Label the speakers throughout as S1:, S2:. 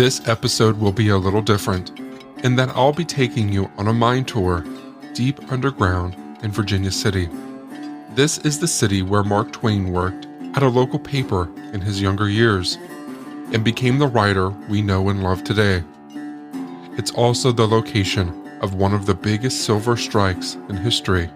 S1: This episode will be a little different, in that I'll be taking you on a mine tour deep underground in Virginia City. This is the city where Mark Twain worked at a local paper in his younger years and became the writer we know and love today. It's also the location of one of the biggest silver strikes in history.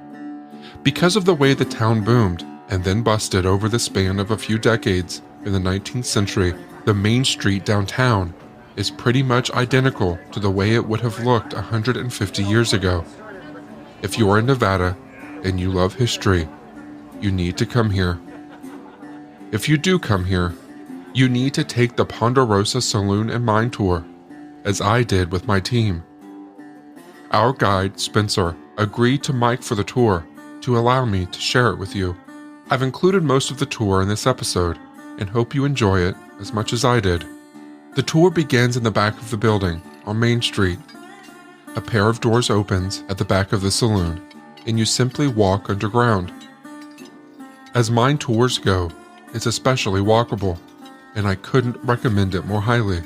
S1: Because of the way the town boomed and then busted over the span of a few decades in the 19th century, the main street downtown is pretty much identical to the way it would have looked 150 years ago. If you are in Nevada and you love history, you need to come here. If you do come here, you need to take the Ponderosa Saloon and Mine Tour, as I did with my team. Our guide, Spencer, agreed to mic for the tour to allow me to share it with you. I've included most of the tour in this episode and hope you enjoy it as much as I did. The tour begins in the back of the building on Main Street. A pair of doors opens at the back of the saloon, and you simply walk underground. As mine tours go, it's especially walkable, and I couldn't recommend it more highly.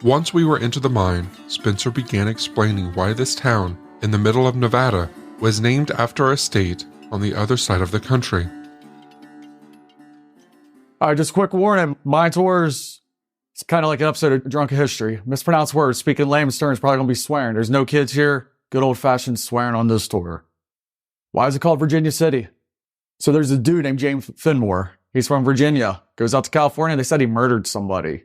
S1: Once we were into the mine, Spencer began explaining why this town in the middle of Nevada was named after a state on the other side of the country.
S2: All right, just a quick warning. Mine tours, it's kind of like an episode of Drunken History. Mispronounced words, speaking layman's terms, probably going to be swearing. There's no kids here. Good old-fashioned swearing on this tour. Why is it called Virginia City? So there's a dude named James Fenimore. He's from Virginia. Goes out to California. They said he murdered somebody.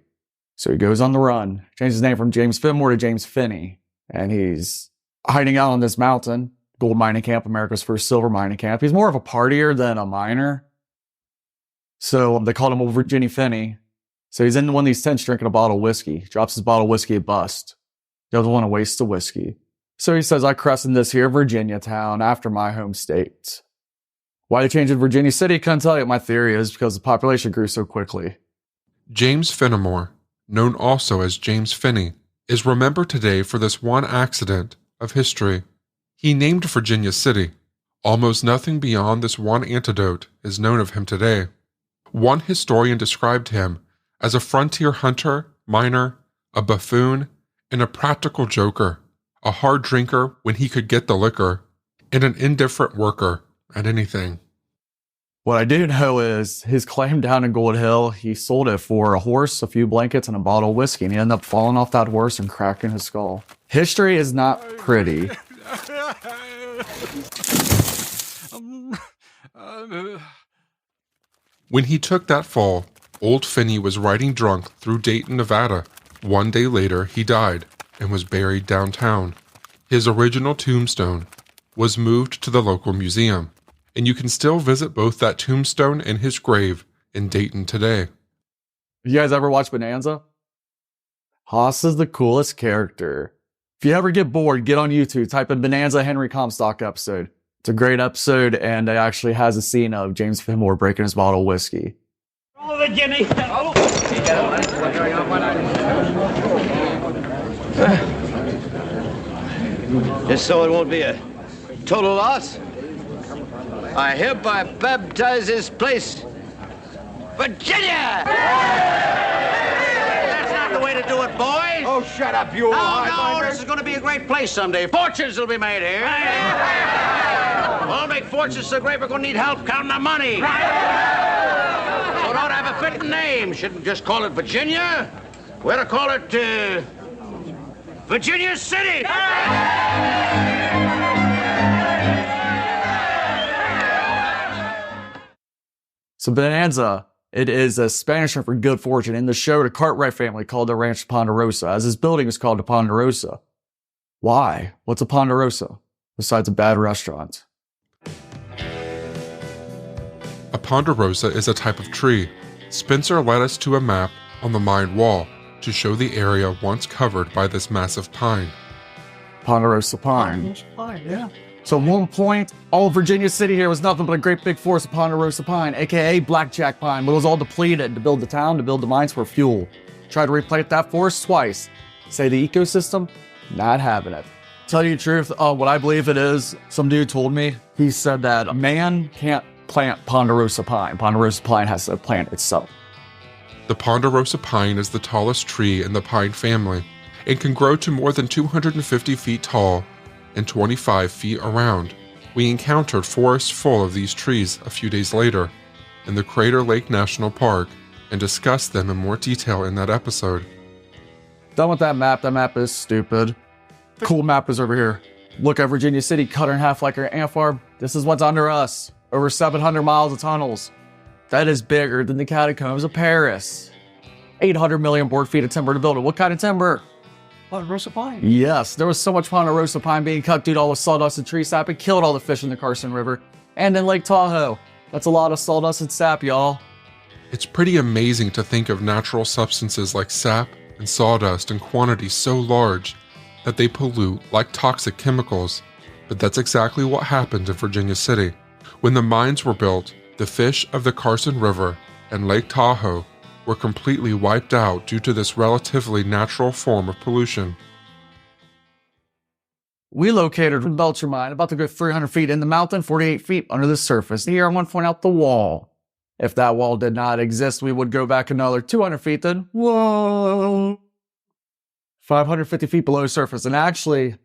S2: So he goes on the run. Changed his name from James Fenimore to James Finney. And he's hiding out on this mountain. Gold mining camp, America's first silver mining camp. He's more of a partier than a miner. So they called him Old Virginia Finney. So he's in one of these tents drinking a bottle of whiskey. Drops his bottle of whiskey at bust. Doesn't want to waste the whiskey. So he says, I christened this here Virginia town after my home state. Why they changed it to Virginia City, couldn't tell you. My theory is because the population grew so quickly.
S1: James Fenimore, known also as James Finney, is remembered today for this one accident of history. He named Virginia City. Almost nothing beyond this one anecdote is known of him today. One historian described him as a frontier hunter, miner, a buffoon, and a practical joker, a hard drinker when he could get the liquor, and an indifferent worker at anything.
S2: What I do know is his claim down in Gold Hill, he sold it for a horse, a few blankets, and a bottle of whiskey, and he ended up falling off that horse and cracking his skull. History is not pretty.
S1: When he took that fall, Old Finney was riding drunk through Dayton, Nevada. One day later, he died and was buried downtown. His original tombstone was moved to the local museum, and you can still visit both that tombstone and his grave in Dayton today.
S2: You guys ever watch Bonanza? Haas is the coolest character. If you ever get bored, get on YouTube, type in Bonanza Henry Comstock episode. It's a great episode, and it actually has a scene of James Fenimore breaking his bottle of whiskey.
S3: Oh, the Jimmy! Oh. Just so it won't be a total loss, I hereby baptize this place Virginia! That's not the way to do it, boys!
S4: Oh, shut up, you old
S3: No, this is going to be a great place someday. Fortunes will be made here. We'll make fortunes so great we're going to need help counting our money. So it ought to have a fitting name. Shouldn't just call it Virginia. We ought to call it, Virginia City!
S2: So Bonanza, it is a Spanish term for good fortune. In the show, the Cartwright family called the ranch Ponderosa, as his building is called the Ponderosa. Why? What's a Ponderosa, besides a bad restaurant?
S1: A ponderosa is a type of tree. Spencer led us to a map on the mine wall to show the area once covered by this massive pine.
S2: Ponderosa pine. Yeah. So at one point, all of Virginia City here was nothing but a great big forest of Ponderosa pine, aka blackjack pine, but it was all depleted to build the town, to build the mines for fuel. Tried to replant that forest twice. Say the ecosystem? Not having it. Tell you the truth, what I believe it is, some dude told me, he said that a man can't plant Ponderosa pine. Ponderosa pine has to plant itself.
S1: The ponderosa pine is the tallest tree in the pine family and can grow to more than 250 feet tall and 25 feet around. We encountered forests full of these trees a few days later in the Crater Lake National Park and discussed them in more detail in that episode.
S2: Done with that map. That map is stupid. Cool map is over here. Look at Virginia City cut in half like our ant farm. This is what's under us. Over 700 miles of tunnels. That is bigger than the catacombs of Paris. 800 million board feet of timber to build it. What kind of timber?
S4: Ponderosa pine.
S2: Yes, there was so much ponderosa pine being cut due to all the sawdust and tree sap. It killed all the fish in the Carson River. And in Lake Tahoe. That's a lot of sawdust and sap, y'all.
S1: It's pretty amazing to think of natural substances like sap and sawdust in quantities so large that they pollute like toxic chemicals. But that's exactly what happened in Virginia City. When the mines were built, the fish of the Carson River and Lake Tahoe were completely wiped out due to this relatively natural form of pollution.
S2: We located in Belcher Mine, about to go 300 feet in the mountain, 48 feet under the surface. Here I want to point out the wall. If that wall did not exist, we would go back another 200 feet, then whoa, 550 feet below surface. And actually,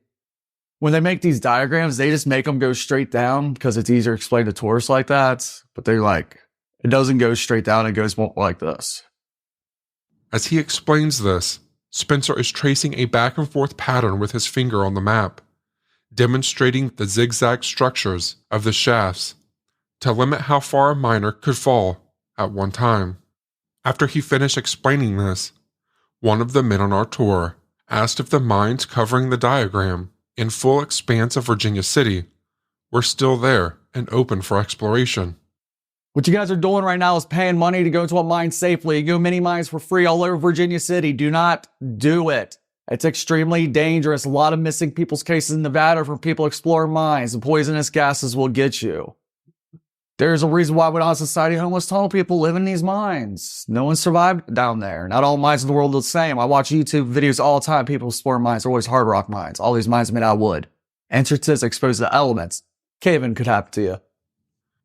S2: when they make these diagrams, they just make them go straight down because it's easier to explain to tourists like that. But they're like, it doesn't go straight down, it goes more like this.
S1: As he explains this, Spencer is tracing a back and forth pattern with his finger on the map, demonstrating the zigzag structures of the shafts to limit how far a miner could fall at one time. After he finished explaining this, one of the men on our tour asked if the mines covering the diagram in full expanse of Virginia City were still there and open for exploration.
S2: What you guys are doing right now is paying money to go to a mine safely. You go mini mines for free all over Virginia City. Do not do it. It's extremely dangerous. A lot of missing people's cases in Nevada from people exploring mines. The poisonous gases will get you. There's a reason why we don't have society homeless tunnel people live in these mines. No one survived down there. Not all mines in the world are the same. I watch YouTube videos all the time. People exploring mines. They're always hard rock mines. All these mines are made out of wood. Entrances exposed to elements. Cave-in could happen to you.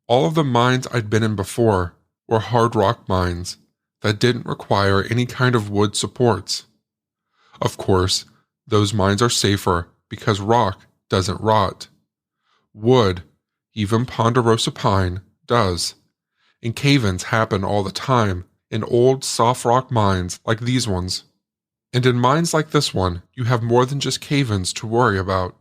S1: All of the mines I'd been in before were hard rock mines that didn't require any kind of wood supports. Of course, those mines are safer because rock doesn't rot. Wood, even ponderosa pine, does. And cave-ins happen all the time in old soft rock mines like these ones. And in mines like this one, you have more than just cave-ins to worry about.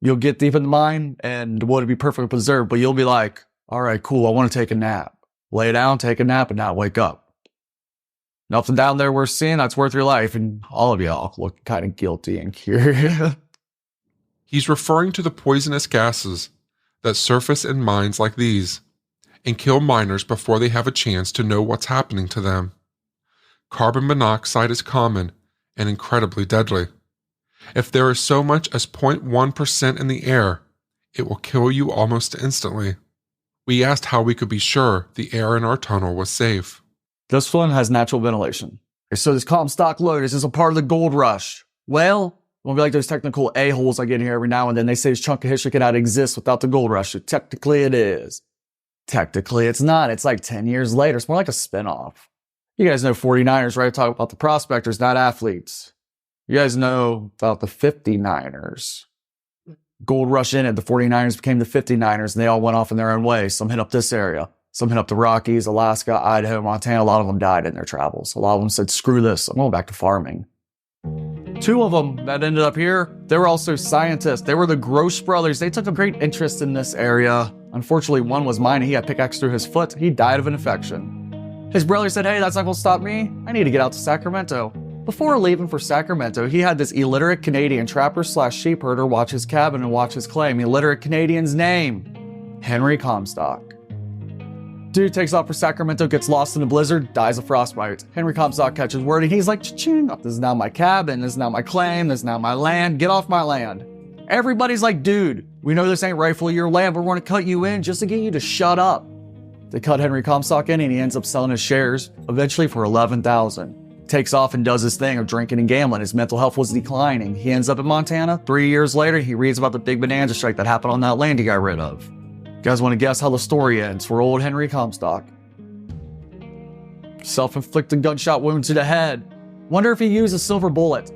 S2: You'll get deep in the mine and the wood will be perfectly preserved, but you'll be like, all right, cool, I want to take a nap. Lay down, take a nap, and not wake up. Nothing down there worth seeing, that's worth your life, and all of y'all look kind of guilty and curious.
S1: He's referring to the poisonous gases that surface in mines like these and kill miners before they have a chance to know what's happening to them. Carbon monoxide is common and incredibly deadly. If there is so much as 0.1% in the air, it will kill you almost instantly. We asked how we could be sure the air in our tunnel was safe.
S2: This one has natural ventilation. So this Comstock Lotus is a part of the gold rush. Well, it won't be like those technical a-holes I get here every now and then. They say this chunk of history cannot exist without the gold rush. So technically it is. Technically it's not. It's like 10 years later. It's more like a spinoff. You guys know 49ers, right? Talk about the prospectors, not athletes. You guys know about the 59ers. Gold rush in it. The 49ers became the 59ers and they all went off in their own way. Some hit up this area. Some hit up the Rockies, Alaska, Idaho, Montana. A lot of them died in their travels. A lot of them said, screw this. I'm going back to farming. Two of them that ended up here, they were also scientists. They were the Gross brothers. They took a great interest in this area. Unfortunately, one was mine. He got pickaxe through his foot. He died of an infection. His brother said, hey, that's not going to stop me. I need to get out to Sacramento. Before leaving for Sacramento, he had this illiterate Canadian trapper/sheep herder watch his cabin and watch his claim. Illiterate Canadian's name, Henry Comstock. Dude takes off for Sacramento, gets lost in a blizzard, dies of frostbite. Henry Comstock catches word and he's like, cha-ching, this is now my cabin, this is now my claim, this is now my land, get off my land. Everybody's like, dude, we know this ain't rightfully your land, but we're gonna cut you in just to get you to shut up. They cut Henry Comstock in and he ends up selling his shares, eventually for $11,000. Takes off and does his thing of drinking and gambling. His mental health was declining. He ends up in Montana. 3 years later, he reads about the big bonanza strike that happened on that land he got rid of. You guys want to guess how the story ends for old Henry Comstock? Self-inflicted gunshot wound to the head. Wonder if he used a silver bullet.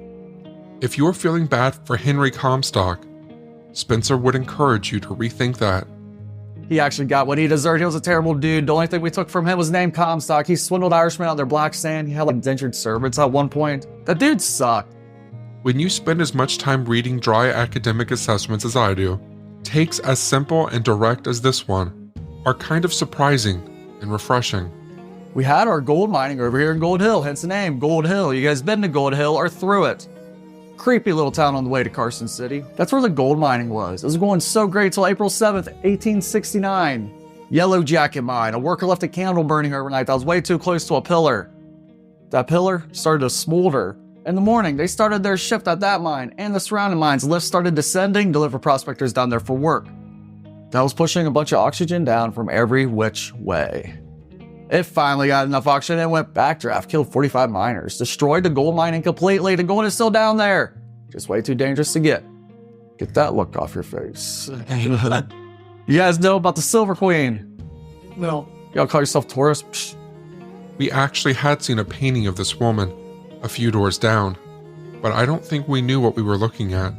S1: If you're feeling bad for Henry Comstock, Spencer would encourage you to rethink that.
S2: He actually got what he deserved. He was a terrible dude. The only thing we took from him was the name Comstock. He swindled Irishmen out of their black sand. He had like indentured servants at one point. That dude sucked.
S1: When you spend as much time reading dry academic assessments as I do, takes as simple and direct as this one are kind of surprising and refreshing.
S2: We had our gold mining over here in Gold Hill, hence the name, Gold Hill. You guys been to Gold Hill or through it? Creepy little town on the way to Carson City. That's where the gold mining was. It was going so great till April 7th, 1869. Yellow Jacket mine. A worker left a candle burning overnight that was way too close to a pillar. That pillar started to smolder. In the morning, they started their shift at that mine and the surrounding mines. Lifts started descending, deliver prospectors down there for work. That was pushing a bunch of oxygen down from every which way. It finally got enough oxygen and went backdraft, killed 45 miners, destroyed the gold mining completely. The gold is still down there. Just way too dangerous to get. Get that look off your face. You guys know about the Silver Queen? No. Y'all call yourself tourists? Psh.
S1: We actually had seen a painting of this woman a few doors down, but I don't think we knew what we were looking at.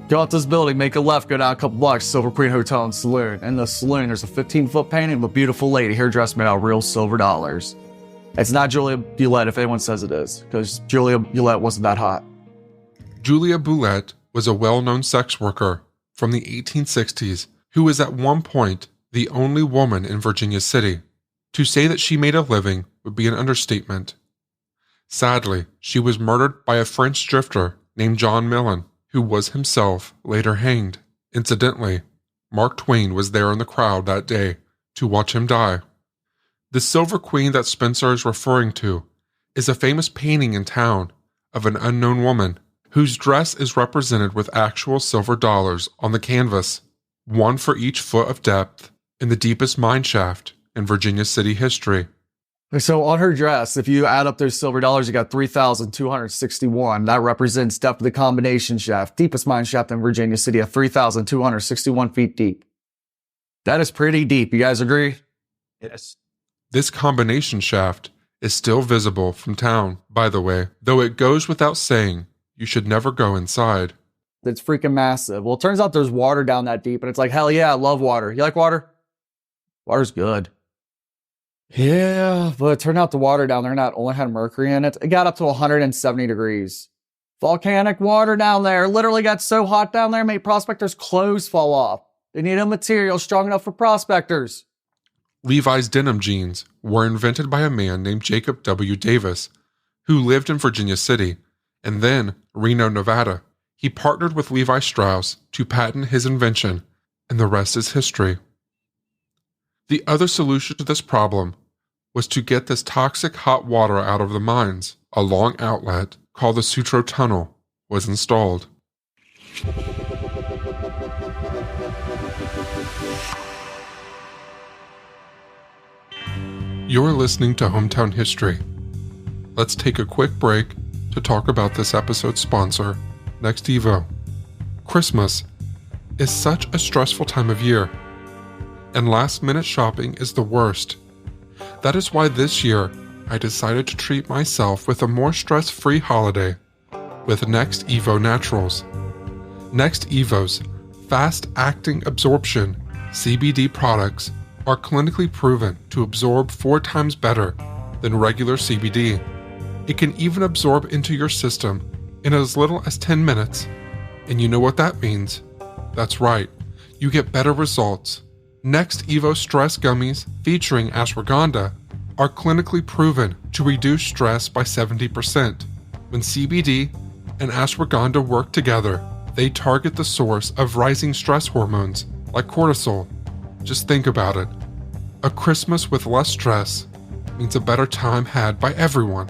S2: Go out this building, make a left, go down a couple blocks, Silver Queen Hotel and Saloon. In the saloon, there's a 15-foot painting of a beautiful lady, hair dress made out of real silver dollars. It's not Julia Bulette if anyone says it is, because Julia Bulette wasn't that hot.
S1: Julia Bulette was a well-known sex worker from the 1860s who was at one point the only woman in Virginia City. To say that she made a living would be an understatement. Sadly, she was murdered by a French drifter named John Millen, who was himself later hanged. Incidentally, Mark Twain was there in the crowd that day to watch him die. The Silver Queen that Spencer is referring to is a famous painting in town of an unknown woman whose dress is represented with actual silver dollars on the canvas, one for each foot of depth in the deepest mine shaft in Virginia City history.
S2: So on her dress, if you add up those silver dollars, you got 3,261. That represents depth of the combination shaft, deepest mine shaft in Virginia City at 3,261 feet deep. That is pretty deep. You guys agree?
S4: Yes.
S1: This combination shaft is still visible from town, by the way, though it goes without saying you should never go inside.
S2: It's freaking massive. Well, it turns out there's water down that deep, and it's like, hell yeah, I love water. You like water? Water's good. Yeah, but it turned out the water down there not only had mercury in it, it got up to 170 degrees. Volcanic water down there literally got so hot down there, made prospectors' clothes fall off. They needed a material strong enough for prospectors.
S1: Levi's denim jeans were invented by a man named Jacob W. Davis, who lived in Virginia City, and then Reno, Nevada. He partnered with Levi Strauss to patent his invention, and the rest is history. The other solution to this problem was to get this toxic hot water out of the mines. A long outlet called the Sutro Tunnel was installed. You're listening to Hometown History. Let's take a quick break to talk about this episode's sponsor, Next Evo. Christmas is such a stressful time of year, and last-minute shopping is the worst. That is why this year, I decided to treat myself with a more stress-free holiday with Next Evo Naturals. Next Evo's fast-acting absorption CBD products are clinically proven to absorb 4 times better than regular CBD. It can even absorb into your system in as little as 10 minutes. And you know what that means? That's right, you get better results. Next Evo Stress Gummies featuring ashwagandha are clinically proven to reduce stress by 70%. When CBD and ashwagandha work together, they target the source of rising stress hormones like cortisol. Just think about it. A Christmas with less stress means a better time had by everyone.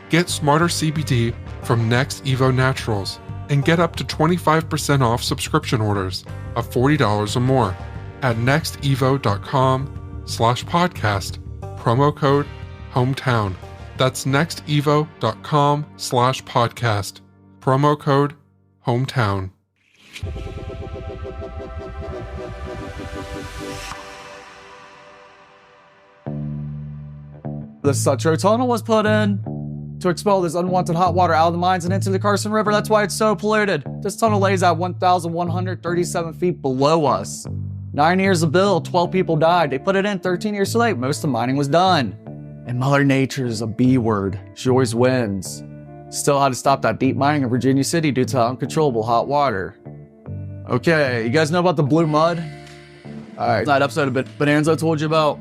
S1: Get Smarter CBD from Next Evo Naturals and get up to 25% off subscription orders of $40 or more at nextevo.com/podcast, promo code hometown. That's nextevo.com/podcast, promo code hometown.
S2: The Sutro Tunnel was put in to expel this unwanted hot water out of the mines and into the Carson River. That's why it's so polluted. This tunnel lays at 1,137 feet below us. 9 years of build, 12 people died. They put it in 13 years too late. Most of the mining was done. And Mother Nature is a B word. She always wins. Still had to stop that deep mining in Virginia City due to uncontrollable hot water. Okay, you guys know about the blue mud? Alright, that episode of Bonanza I told you about,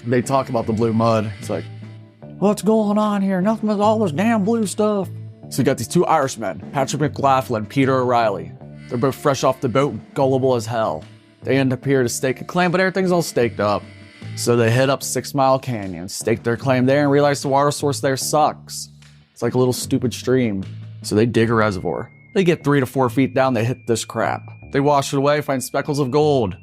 S2: they talk about the blue mud. It's like, what's going on here? Nothing but all this damn blue stuff. So you got these two Irishmen, Patrick McLaughlin, Peter O'Reilly. They're both fresh off the boat, gullible as hell. They end up here to stake a claim, but everything's all staked up. So they hit up 6 Mile Canyon, stake their claim there, and realize the water source there sucks. It's like a little stupid stream. So they dig a reservoir. They get 3 to 4 feet down, they hit this crap. They wash it away, find speckles of gold.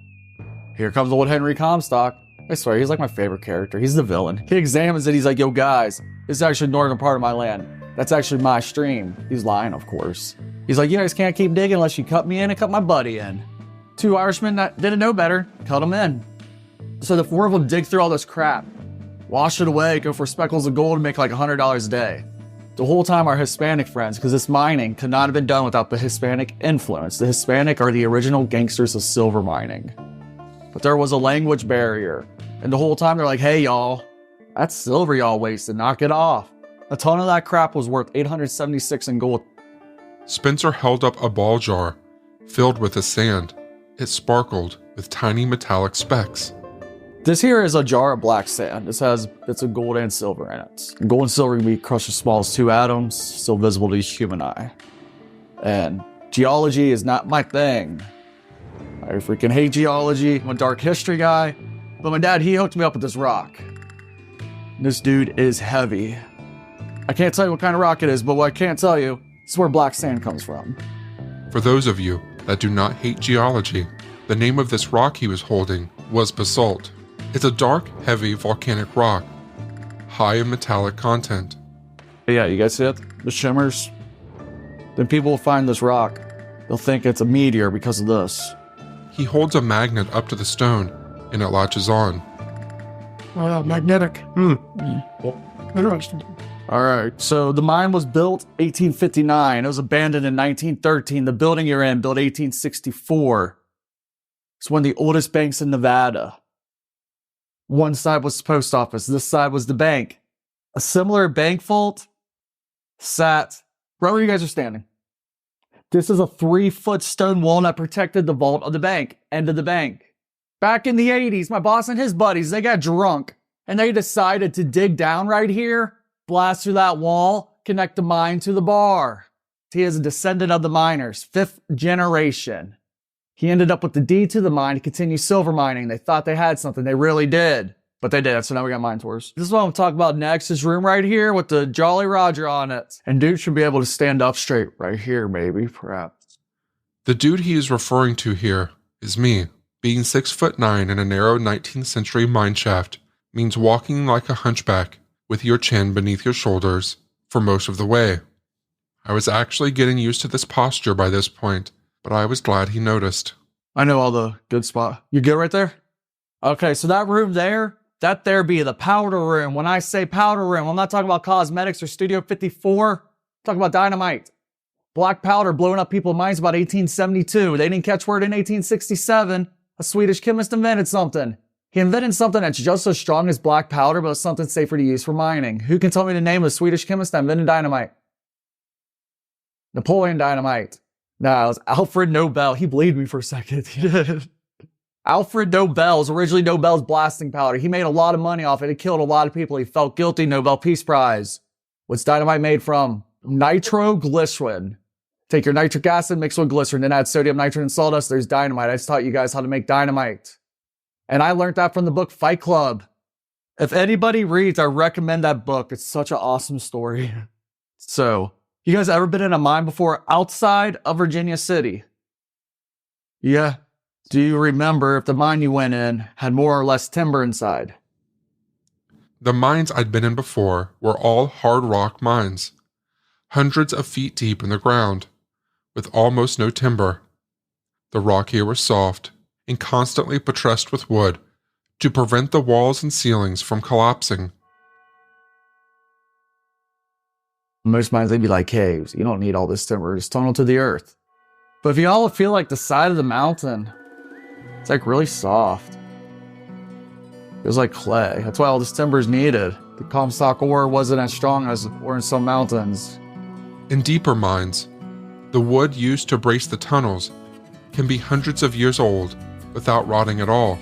S2: Here comes old Henry Comstock. I swear, he's like my favorite character. He's the villain. He examines it, he's like, yo guys, this is actually the northern part of my land. That's actually my stream. He's lying, of course. He's like, you guys can't keep digging unless you cut me in and cut my buddy in. 2 Irishmen that didn't know better, cut him in. So the 4 of them dig through all this crap, wash it away, go for speckles of gold and make like $100 a day. The whole time our Hispanic friends, because this mining could not have been done without the Hispanic influence. The Hispanic are the original gangsters of silver mining. But there was a language barrier. And the whole time they're like, hey y'all, that's silver y'all wasted, knock it off. A ton of that crap was worth $876 in gold.
S1: Spencer held up a ball jar filled with the sand. It sparkled with tiny metallic specks.
S2: This here is a jar of black sand. This has bits of gold and silver in it. Gold and silver can be crushed as small as 2 atoms, still visible to the human eye. And geology is not my thing. I freaking hate geology. I'm a dark history guy. But my dad, he hooked me up with this rock. This dude is heavy. I can't tell you what kind of rock it is, but what I can tell you is where black sand comes from.
S1: For those of you that do not hate geology, the name of this rock he was holding was basalt. It's a dark, heavy volcanic rock, high in metallic content.
S2: Yeah, you guys see it? The shimmers? Then people will find this rock. They'll think it's a meteor because of this.
S1: He holds a magnet up to the stone, and it latches on.
S4: Magnetic. Interesting.
S2: Alright, so the mine was built 1859. It was abandoned in 1913. The building you're in, built 1864. It's one of the oldest banks in Nevada. One side was the post office, this side was the bank. A similar bank vault sat right where you guys are standing. This is a 3-foot stone wall that protected the vault of the bank, end of the bank. Back in the 80s, my boss and his buddies, they got drunk and they decided to dig down right here, blast through that wall, connect the mine to the bar. He is a descendant of the miners, 5th generation. He ended up with the deed to the mine to continue silver mining. They thought they had something. They really did. But they did. So now we got mine tours. This is what I'm talking about next. This room right here with the Jolly Roger on it. And dude should be able to stand up straight right here, maybe, perhaps.
S1: The dude he is referring to here is me. Being 6'9" in a narrow 19th century mine shaft means walking like a hunchback with your chin beneath your shoulders for most of the way. I was actually getting used to this posture by this point, but I was glad he noticed.
S2: I know all the good spot. You good right there? Okay, so that room there, that there be the powder room. When I say powder room, I'm not talking about cosmetics or Studio 54. I'm talking about dynamite. Black powder blowing up people's minds about 1872. They didn't catch word in 1867. A Swedish chemist invented something. He invented something that's just as strong as black powder, but something safer to use for mining. Who can tell me the name of the Swedish chemist that invented dynamite? Napoleon Dynamite. Nah, it was Alfred Nobel. He believed me for a second. He did. Alfred Nobel was originally Nobel's blasting powder. He made a lot of money off it. It killed a lot of people. He felt guilty. Nobel Peace Prize. What's dynamite made from? Nitroglycerin. Take your nitric acid, mix with glycerin, then add sodium nitrate and sawdust. There's dynamite. I just taught you guys how to make dynamite. And I learned that from the book Fight Club. If anybody reads, I recommend that book. It's such an awesome story. So, you guys ever been in a mine before outside of Virginia City? Yeah. Do you remember if the mine you went in had more or less timber inside?
S1: The mines I'd been in before were all hard rock mines, hundreds of feet deep in the ground, with almost no timber. The rock here was soft and constantly buttressed with wood to prevent the walls and ceilings from collapsing.
S2: Most mines, they'd be like caves. You don't need all this timber. Just tunnel to the earth. But if you all feel like the side of the mountain, it's like really soft. It was like clay. That's why all this timber is needed. The Comstock ore wasn't as strong as ore in some mountains.
S1: In deeper mines, the wood used to brace the tunnels can be hundreds of years old without rotting at all.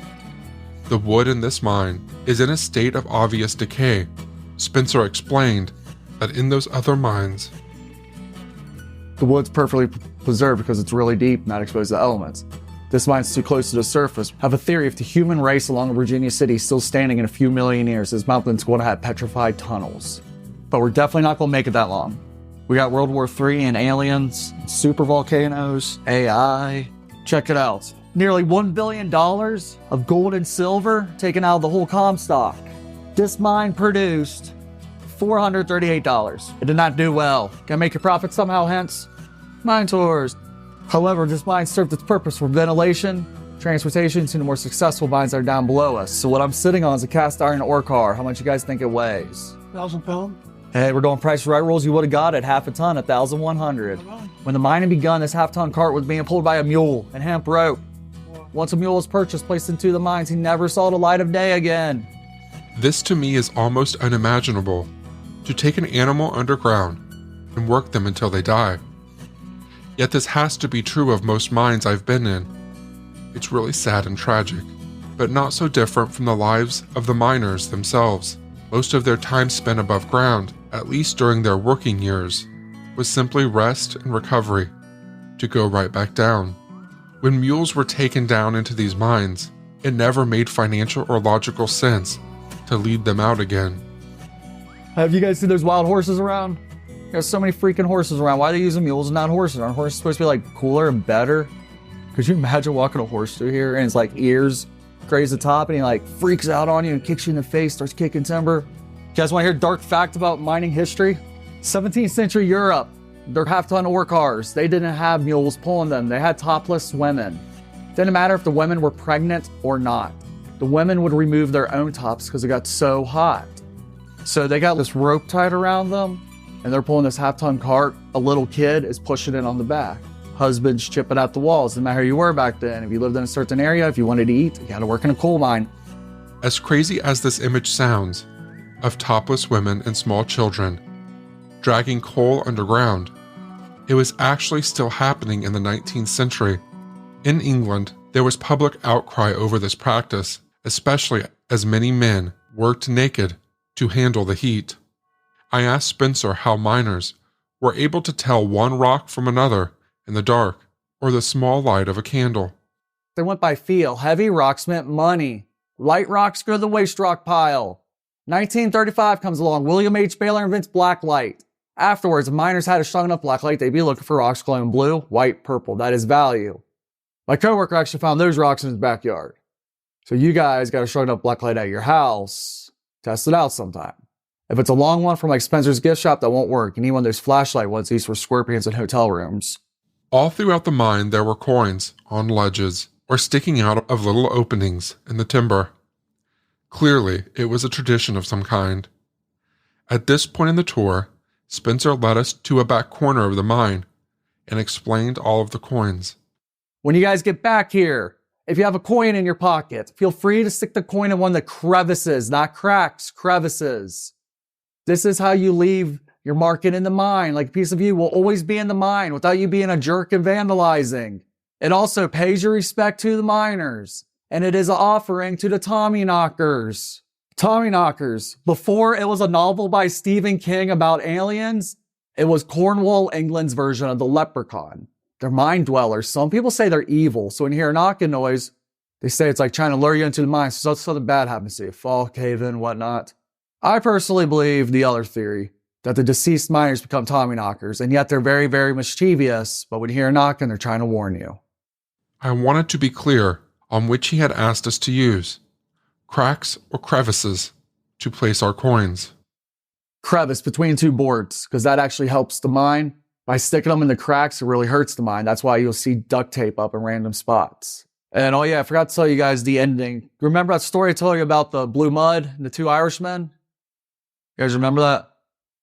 S1: The wood in this mine is in a state of obvious decay. Spencer explained that in those other mines,
S2: the wood's perfectly preserved because it's really deep, not exposed to elements. This mine's too close to the surface. I have a theory if the human race along Virginia City is still standing in a few million years, this mountain's going to have petrified tunnels. But we're definitely not going to make it that long. We got World War III and aliens, super volcanoes, AI. Check it out. Nearly $1 billion of gold and silver taken out of the whole Comstock. This mine produced $438. It did not do well. Can make your profit somehow, hence mine tours. However, this mine served its purpose for ventilation, transportation to the more successful mines that are down below us. So what I'm sitting on is a cast iron ore car. How much you guys think it weighs?
S4: 1,000 pounds.
S2: Hey, we're doing price right rules. You would have got it half a ton, 1,100. When the mining begun, this half-ton cart was being pulled by a mule and hemp rope. Once a mule was purchased, placed into the mines, he never saw the light of day again.
S1: this to me is almost unimaginable. To take an animal underground and work them until they die. Yet this has to be true of most mines I've been in. It's really sad and tragic, but not so different from the lives of the miners themselves. Most of their time spent above ground, at least during their working years, was simply rest and recovery, to go right back down. When mules were taken down into these mines, it never made financial or logical sense to lead them out again.
S2: Have you guys seen those wild horses around? There's so many freaking horses around. Why are they using mules and not horses? Aren't horses supposed to be like cooler and better? Could you imagine walking a horse through here and it's like ears graze the top and he like freaks out on you and kicks you in the face, starts kicking timber? You guys want to hear a dark fact about mining history? 17th century Europe, their half-ton ore cars, they didn't have mules pulling them. They had topless women. Didn't matter if the women were pregnant or not. The women would remove their own tops because it got so hot. So they got this rope tied around them and they're pulling this half-ton cart. A little kid is pushing it on the back. Husbands chipping out the walls. No matter who you were back then. If you lived in a certain area, if you wanted to eat, you had to work in a coal mine.
S1: As crazy as this image sounds, of topless women and small children dragging coal underground, it was actually still happening in the 19th century. In England, there was public outcry over this practice, especially as many men worked naked to handle the heat. I asked Spencer how miners were able to tell one rock from another in the dark or the small light of a candle.
S2: They went by feel. Heavy rocks meant money. Light rocks go to the waste rock pile. 1935 comes along. William H. Baylor invents blacklight. Afterwards, if miners had a strong enough blacklight, they'd be looking for rocks glowing blue, white, purple. That is value. My coworker actually found those rocks in his backyard. So you guys got a strong enough blacklight at your house. Test it out sometime. If it's a long one from like Spencer's gift shop, that won't work. You need one of those flashlight ones used for scorpions in hotel rooms.
S1: All throughout the mine, there were coins on ledges or sticking out of little openings in the timber. Clearly, it was a tradition of some kind. At this point in the tour, Spencer led us to a back corner of the mine and explained all of the coins.
S2: When you guys get back here, if you have a coin in your pocket, feel free to stick the coin in one of the crevices, not cracks, crevices. This is how you leave your market in the mine. Like a piece of you will always be in the mine without you being a jerk and vandalizing. It also pays your respect to the miners. And it is an offering to the Tommyknockers. Tommyknockers. Before it was a novel by Stephen King about aliens, it was Cornwall, England's version of the leprechaun. They're mine dwellers. Some people say they're evil. So when you hear a knocking noise, they say it's like trying to lure you into the mine so something bad happens to you. Fall, cave in, whatnot. I personally believe the other theory, that the deceased miners become Tommyknockers, and yet they're very, very mischievous, but when you hear a knocking, they're trying to warn you.
S1: I wanted to be clear on which he had asked us to use, cracks or crevices, to place our coins.
S2: Crevice between two boards, because that actually helps the mine. By sticking them in the cracks, it really hurts the mine. That's why you'll see duct tape up in random spots. And oh yeah, I forgot to tell you guys the ending. Remember that story I told you about the blue mud and the two Irishmen? You guys remember that?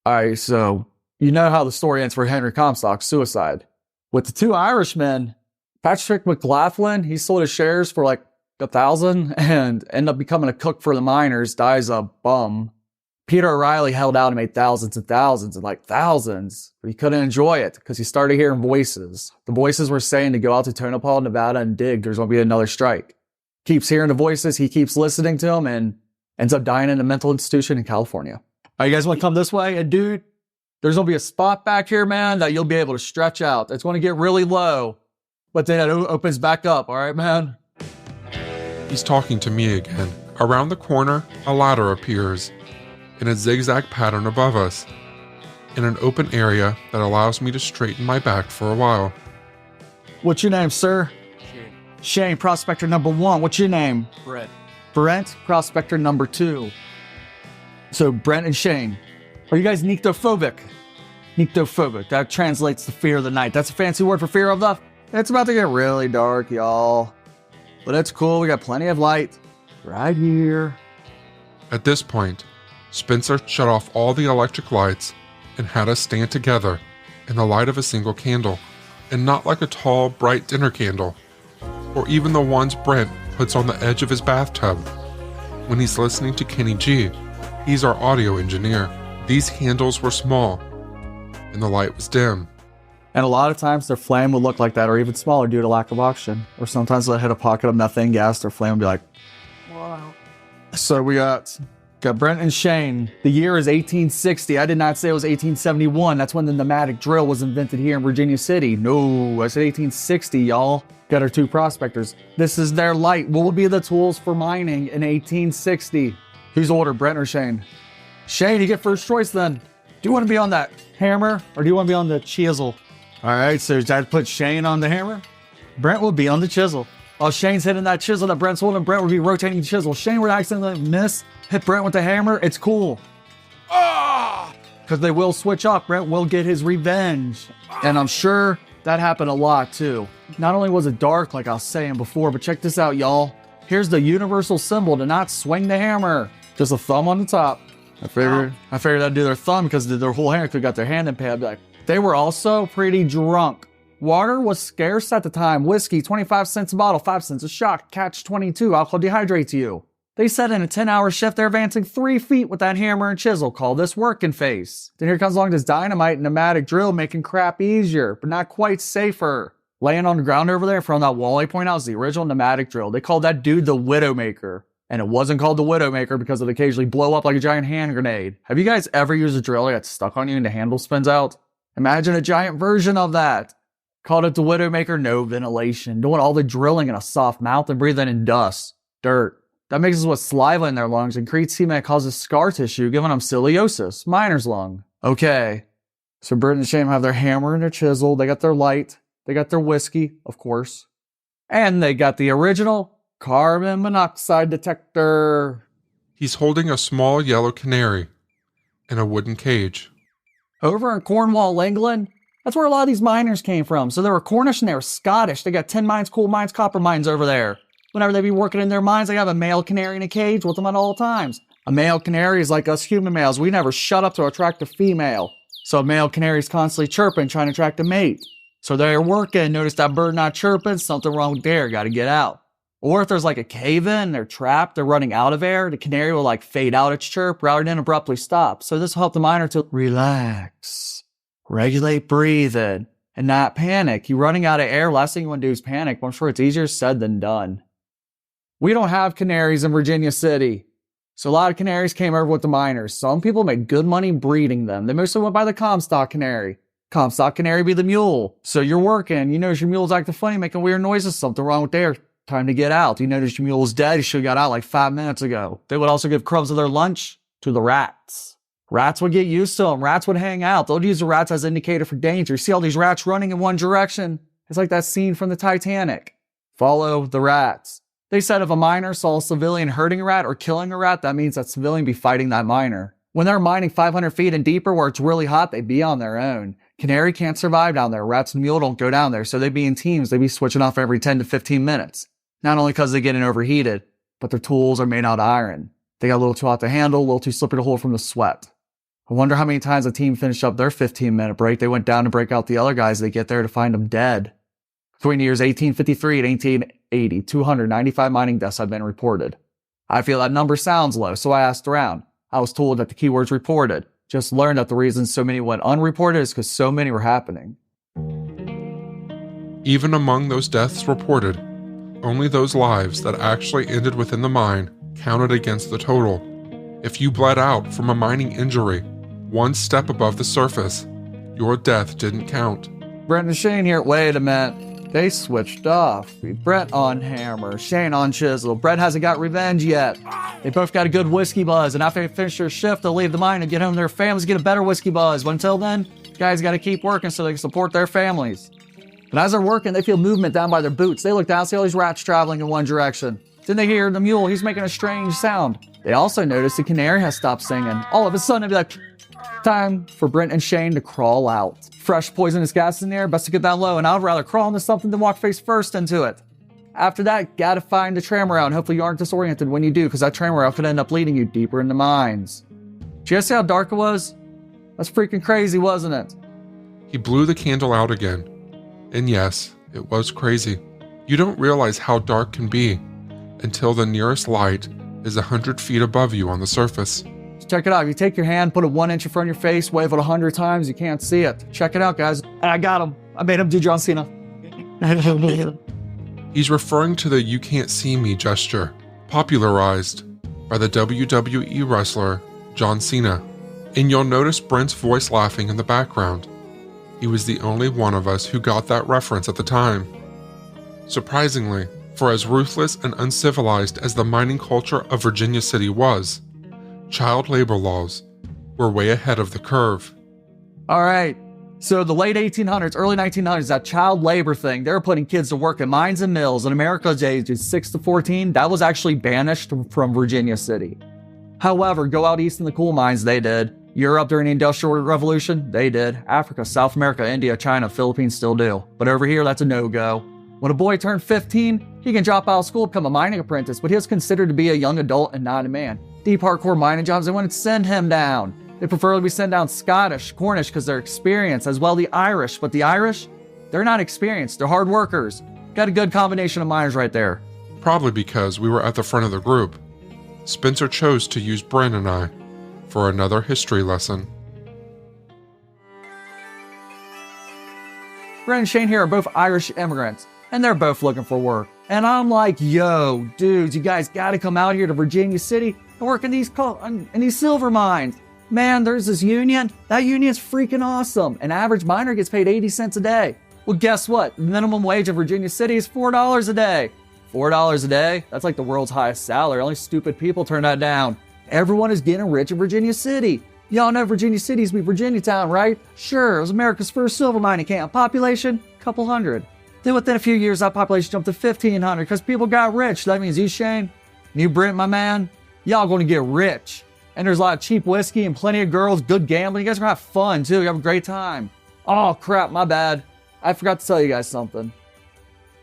S2: Alright, so You know how the story ends for Henry Comstock's suicide. With the two Irishmen, Patrick McLaughlin, he sold his shares for like 1,000 and ended up becoming a cook for the miners, dies a bum. Peter O'Reilly held out and made thousands and thousands and like thousands, but he couldn't enjoy it because he started hearing voices. The voices were saying to go out to Tonopah, Nevada and dig. There's going to be another strike. Keeps hearing the voices. He keeps listening to them and ends up dying in a mental institution in California. All right, you guys want to come this way? And dude, there's going to be a spot back here, man, that you'll be able to stretch out. It's going to get really low, but then it opens back up. All right, man?
S1: He's talking to me again. Around the corner, a ladder appears in a zigzag pattern above us, in an open area that allows me to straighten my back for a while.
S2: What's your name, sir? Shane, prospector number 1. What's your name?
S5: Brett.
S2: Brent, prospector number 2. So Brent and Shane. Are you guys nyctophobic? Nyctophobic. That translates to fear of the night. That's a fancy word for fear of the... It's about to get really dark, y'all. But it's cool. We got plenty of light right here.
S1: At this point, Spencer shut off all the electric lights and had us stand together in the light of a single candle, and not like a tall, bright dinner candle, or even the ones Brent puts on the edge of his bathtub when he's listening to Kenny G. He's our audio engineer. These candles were small, and the light was dim.
S2: And a lot of times their flame would look like that, or even smaller due to lack of oxygen. Or sometimes they'll hit a pocket of methane gas, their flame will be like, wow. So we got Brent and Shane. The year is 1860. I did not say it was 1871. That's when the pneumatic drill was invented here in Virginia City. No, I said 1860, y'all. Got our two prospectors. This is their light. What will be the tools for mining in 1860? Who's older, Brent or Shane? Shane, you get first choice then. Do you want to be on that hammer or do you want to be on the chisel? All right, so Dad put Shane on the hammer. Brent will be on the chisel. While Shane's hitting that chisel that Brent's holding, Brent will be rotating the chisel. Shane would accidentally miss, hit Brent with the hammer. It's cool. Because they will switch off. Brent will get his revenge. And I'm sure that happened a lot too. Not only was it dark, like I was saying before, but check this out, y'all. Here's the universal symbol to not swing the hammer. Just a thumb on the top. I figured that'd do their thumb because their whole hand could got their hand in pad. Like, they were also pretty drunk. Water was scarce at the time. Whiskey, 25 cents a bottle, 5 cents a shot. Catch 22, alcohol dehydrates you. They said in a 10-hour shift, they're advancing 3 feet with that hammer and chisel. Call this working face. Then here comes along this dynamite and pneumatic drill, making crap easier, but not quite safer. Laying on the ground over there from that wall I point out is the original pneumatic drill. They called that dude the Widowmaker. And it wasn't called the Widowmaker because it occasionally blow up like a giant hand grenade. Have you guys ever used a drill that got stuck on you and the handle spins out? Imagine a giant version of that. Called it the Widowmaker, no ventilation. Doing all the drilling in a soft mouth and breathing in dust, dirt. That mixes with saliva in their lungs and creates semen that causes scar tissue, giving them scoliosis, miner's lung. Okay, so Brent and Shane have their hammer and their chisel. They got their light. They got their whiskey, of course. And they got the original carbon monoxide detector.
S1: He's holding a small yellow canary in a wooden cage.
S2: Over in Cornwall, England, that's where a lot of these miners came from. So they were Cornish and they were Scottish. They got tin mines, coal mines, copper mines over there. Whenever they be working in their mines, they have a male canary in a cage with them at all times. A male canary is like us human males. We never shut up to attract a female. So a male canary is constantly chirping, trying to attract a mate. So they're working, notice that bird not chirping, something wrong there, gotta get out. Or if there's like a cave-in, they're trapped, they're running out of air, the canary will like fade out its chirp rather than abruptly stop. So this will help the miner to relax, regulate breathing, and not panic. You running out of air, last thing you want to do is panic, but I'm sure it's easier said than done. We don't have canaries in Virginia City. So a lot of canaries came over with the miners. Some people made good money breeding them. They mostly went by the Comstock canary. Comstock canary be the mule. So you're working, you notice your mule's acting funny, making weird noises, something wrong with there. Time to get out. You notice your mule's dead, you should have got out like 5 minutes ago. They would also give crumbs of their lunch to the rats. Rats would get used to them. Rats would hang out. They'll use the rats as an indicator for danger. See all these rats running in one direction? It's like that scene from the Titanic. Follow the rats. They said if a miner saw a civilian hurting a rat or killing a rat, that means that civilian be fighting that miner. When they're mining 500 feet and deeper where it's really hot, they'd be on their own. Canary can't survive down there. Rats and mule don't go down there, so they'd be in teams. They'd be switching off every 10 to 15 minutes. Not only because they're getting overheated, but their tools are made out of iron. They got a little too hot to handle, a little too slippery to hold from the sweat. I wonder how many times the team finished up their 15-minute break. They went down to break out the other guys. They get there to find them dead. Between the years 1853 and 1880, 295 mining deaths had been reported. I feel that number sounds low, so I asked around. I was told that the keywords reported. Just learned that the reason so many went unreported is because so many were happening.
S1: Even among those deaths reported, only those lives that actually ended within the mine counted against the total. If you bled out from a mining injury, one step above the surface, your death didn't count.
S2: Brent and Shane here. Wait a minute. They switched off. Brent on hammer, Shane on chisel. Brent hasn't got revenge yet. They both got a good whiskey buzz, and after they finish their shift, they'll leave the mine and get home to their families, get a better whiskey buzz. But until then, guys got to keep working so they can support their families. But as they're working, they feel movement down by their boots. They look down, see all these rats traveling in one direction. Then they hear the mule. He's making a strange sound. They also notice the canary has stopped singing. All of a sudden, they'd be like, time for Brent and Shane to crawl out. Fresh poisonous gas in the air, best to get down low, and I'd rather crawl into something than walk face first into it. After that, gotta find the tram rail, and hopefully you aren't disoriented when you do, because that tram rail could end up leading you deeper into mines. Did you guys see how dark it was? That's freaking crazy, wasn't it?
S1: He blew the candle out again. And yes, it was crazy. You don't realize how dark can be until the nearest light is 100 feet above you on the surface.
S2: Check it out. You take your hand, put it 1 inch in front of your face, wave it 100 times, you can't see it. Check it out, guys. I got him. I made him do John Cena.
S1: He's referring to the "you can't see me" gesture, popularized by the WWE wrestler John Cena. And you'll notice Brent's voice laughing in the background. He was the only one of us who got that reference at the time. Surprisingly, for as ruthless and uncivilized as the mining culture of Virginia City was, child labor laws were way ahead of the curve.
S2: All right. So the late 1800s, early 1900s, that child labor thing, they were putting kids to work in mines and mills. In America's ages 6 to 14, that was actually banished from Virginia City. However, go out east in the coal mines, they did. Europe during the Industrial Revolution, they did. Africa, South America, India, China, Philippines still do. But over here, that's a no-go. When a boy turned 15, he can drop out of school, become a mining apprentice, but he was considered to be a young adult and not a man. Deep hardcore mining jobs, they wouldn't send him down. They prefer to be sent down Scottish, Cornish, because they're experienced, as well the Irish. But the Irish, they're not experienced, they're hard workers. Got a good combination of miners right there.
S1: Probably because we were at the front of the group. Spencer chose to use Brent and I for another history lesson.
S2: Brent and Shane here are both Irish immigrants, and they're both looking for work. And I'm like, yo, dudes, you guys gotta come out here to Virginia City and work in these silver mines. Man, there's this union. That union's freaking awesome. An average miner gets paid 80 cents a day. Well, guess what? The minimum wage in Virginia City is $4 a day. $4 a day? That's like the world's highest salary. Only stupid people turn that down. Everyone is getting rich in Virginia City. Y'all know Virginia City used to be Virginia Town, right? Sure, it was America's first silver mining camp. Population, couple hundred. Then within a few years, that population jumped to 1,500 because people got rich. That means you, Shane, and you, Brent, my man, y'all going to get rich. And there's a lot of cheap whiskey and plenty of girls, good gambling. You guys are going to have fun, too. You have a great time. Oh, crap, my bad. I forgot to tell you guys something.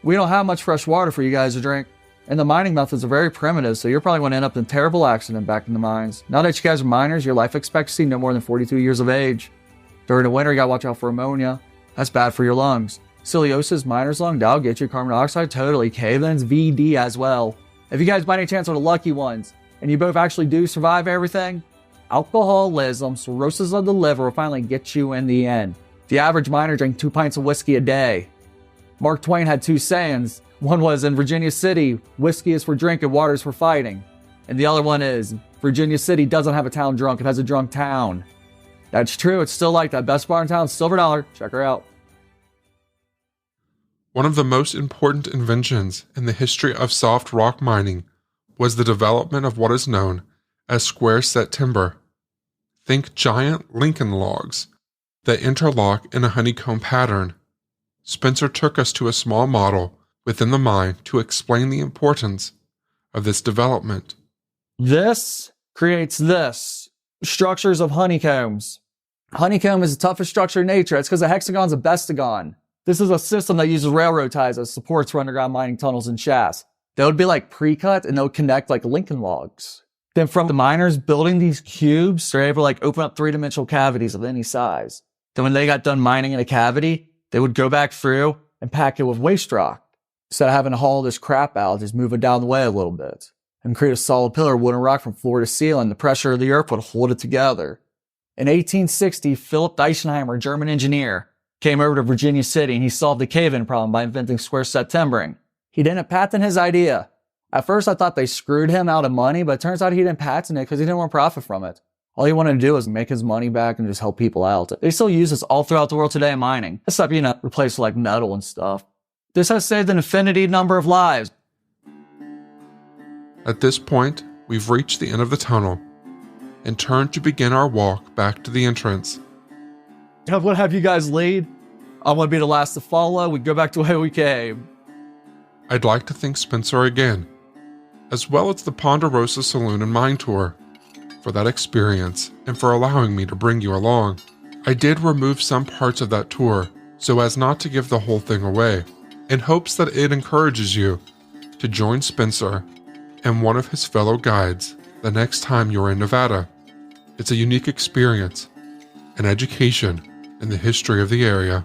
S2: We don't have much fresh water for you guys to drink. And the mining methods are very primitive, so you're probably going to end up in a terrible accident back in the mines. Now that you guys are miners, your life expectancy no more than 42 years of age. During the winter, you got to watch out for ammonia. That's bad for your lungs. Scoliosis, miner's lung, that'll get you. Carbon dioxide, totally. Cave-ins, VD as well. If you guys by any chance are the lucky ones, and you both actually do survive everything, alcoholism, cirrhosis of the liver will finally get you in the end. The average miner drank 2 pints of whiskey a day. Mark Twain had 2 sayings. One was, in Virginia City, whiskey is for drinking, water is for fighting. And the other one is, Virginia City doesn't have a town drunk, it has a drunk town. That's true, it's still like that. Best bar in town, Silver Dollar. Check her out.
S1: One of the most important inventions in the history of soft rock mining was the development of what is known as square set timber. Think giant Lincoln logs that interlock in a honeycomb pattern. Spencer took us to a small model within the mine to explain the importance of this development.
S2: This creates this. Structures of honeycombs. Honeycomb is the toughest structure in nature. It's because the hexagon's a bestagon. This is a system that uses railroad ties as supports for underground mining tunnels and shafts. They would be like pre-cut and they would connect like Lincoln logs. Then from the miners building these cubes, they're able to open up three-dimensional cavities of any size. Then when they got done mining in a cavity, they would go back through and pack it with waste rock. Instead of having to haul this crap out, just move it down the way a little bit and create a solid pillar of wooden rock from floor to ceiling. The pressure of the earth would hold it together. In 1860, Philip Deichenheimer, a German engineer, came over to Virginia City and he solved the cave-in problem by inventing square set timbering. He didn't patent his idea. At first, I thought they screwed him out of money, but it turns out he didn't patent it because he didn't want to profit from it. All he wanted to do was make his money back and just help people out. They still use this all throughout the world today in mining. This stuff, replaced with metal and stuff. This has saved an infinity number of lives.
S1: At this point, we've reached the end of the tunnel and turned to begin our walk back to the entrance.
S2: I'm going to have you guys lead. I want to be the last to follow. We go back to where we came.
S1: I'd like to thank Spencer again, as well as the Ponderosa Saloon and Mine Tour, for that experience and for allowing me to bring you along. I did remove some parts of that tour so as not to give the whole thing away, in hopes that it encourages you to join Spencer and one of his fellow guides the next time you're in Nevada. It's a unique experience, an education in the history of the area.